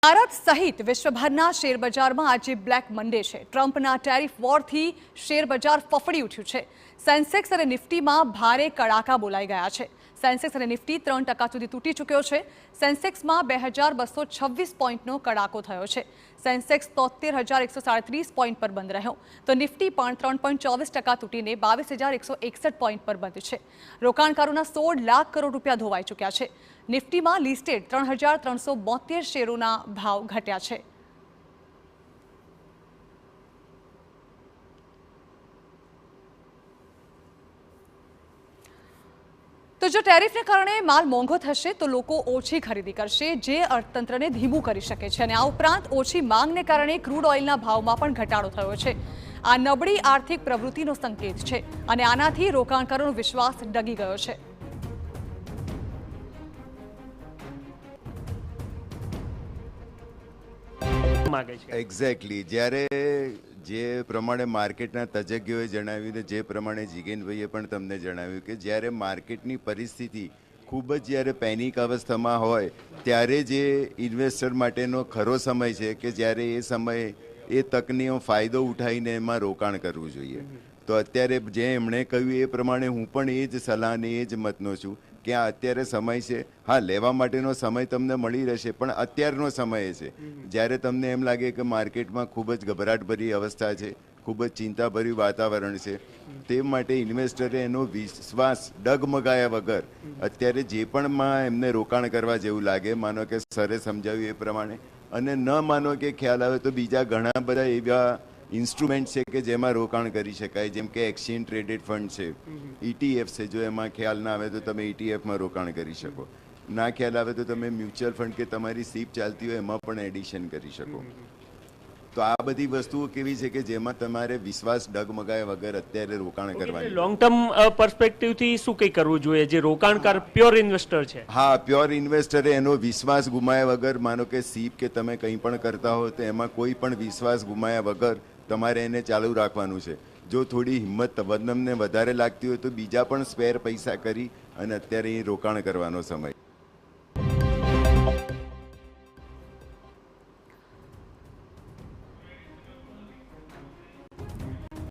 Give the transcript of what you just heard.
ભારત સહિત વિશ્વભરના શેરબજારમાં આજે બ્લેક મન્ડે છે। ટ્રમ્પના ટેરિફ વોરથી શેરબજાર ફફડી ઉઠ્યું છે। સેન્સેક્સ અને નિફ્ટીમાં ભારે કડાકા બોલાઈ ગયા છે। સેન્સેક્સ અને નિફ્ટી 3% સુધી તૂટી ચૂક્યો છે। સેન્સેક્સમાં 2226 પોઈન્ટનો કડાકો થયો છે। સેન્સેક્સ 73,137 પોઈન્ટ પર બંધ રહ્યો તો નિફ્ટી પણ 3.24% તૂટીને 22,161 પોઈન્ટ પર બંધ છે। રોકાણકારોના 16 લાખ કરોડ રૂપિયા ધોવાઈ ચૂક્યા છે। નિફ્ટીમાં લિસ્ટેડ 3,372 શેરોના ભાવ ઘટ્યા છે। તો જો ટેરિફને કારણે માલ મોંઘો થશે તો લોકો ઓછી ખરીદી કરશે, જે અર્થતંત્રને ધીમું કરી શકે છે અને આ ઉપરાંત ઓછી માંગને કારણે ક્રૂડ ઓઇલના ભાવમાં પણ ઘટાડો થયો છે। આ નબળી આર્થિક પ્રવૃત્તિનો સંકેત છે અને આનાથી રોકાણકારોનો વિશ્વાસ ડગી ગયો છે। એક્ઝેક્ટલી જ્યારે જે પ્રમાણે માર્કેટના તજજ્ઞોએ જણાવ્યું ને જે પ્રમાણે જીગેનભાઈએ પણ તમને જણાવ્યું કે જ્યારે માર્કેટની પરિસ્થિતિ ખૂબ જ જ્યારે પેનિક અવસ્થામાં હોય ત્યારે જે ઇન્વેસ્ટર માટેનો ખરો સમય છે કે જ્યારે એ સમયે એ તકનો ફાયદો ઉઠાવીને એમાં રોકાણ કરવું જોઈએ। તો અત્યારે જે એમણે કહ્યું એ પ્રમાણે હું પણ એ જ સલાહ અને એ જ મતનો છું કે આ અત્યારે સમય છે। હા, લેવા માટેનો સમય તમને મળી રહેશે પણ અત્યારનો સમય છે જ્યારે તમને એમ લાગે કે માર્કેટમાં ખૂબ જ ગભરાટભરી અવસ્થા છે, ખૂબ જ ચિંતાભર્યું વાતાવરણ છે, તે માટે ઇન્વેસ્ટરે એનો વિશ્વાસ ડગમગાયા વગર અત્યારે જે પણ માં એમને રોકાણ કરવા જેવું લાગે, માનો કે સરે સમજાવ્યું એ પ્રમાણે, અને ન માનો કે ખ્યાલ આવે તો બીજા ઘણા બધા એવા ઇન્સ્ટ્રુમેન્ટ છે કે જેમાં રોકાણ કરી શકાય, જેમ કે એક્સચેન્જ ટ્રેડેડ ફંડ છે, ETF છે। જો એમાં ખ્યાલ ના આવે તો તમે ETFમાં રોકાણ કરી શકો, ના ખ્યાલ આવે તો તમે મ્યુચ્યુઅલ ફંડ કે તમારી સીપ ચાલતી હોય એમાં પણ એડિશન કરી શકો। તો આ બધી વસ્તુઓ કેવી છે કે જેમાં તમારે વિશ્વાસ ડગમગાયા વગર અત્યારે રોકાણ કરવાનું। લોંગ ટર્મ પર્સપેક્ટિવથી શું કંઈ કરવું જોઈએ જે રોકાણકાર પ્યોર ઇન્વેસ્ટર છે? હા, પ્યોર ઇન્વેસ્ટરે એનો વિશ્વાસ ગુમાયા વગર, માનો કે સીપ કે તમે કંઈ પણ કરતા હો તો એમાં કોઈ પણ વિશ્વાસ ગુમાયા વગર તમારે એને ચાલુ રાખવાનું છે। જો થોડી હિંમત તમને વધારે લાગતી હોય તો બીજા પણ સ્પેર પૈસા કરી અને અત્યારે એ રોકાણ કરવાનો સમય।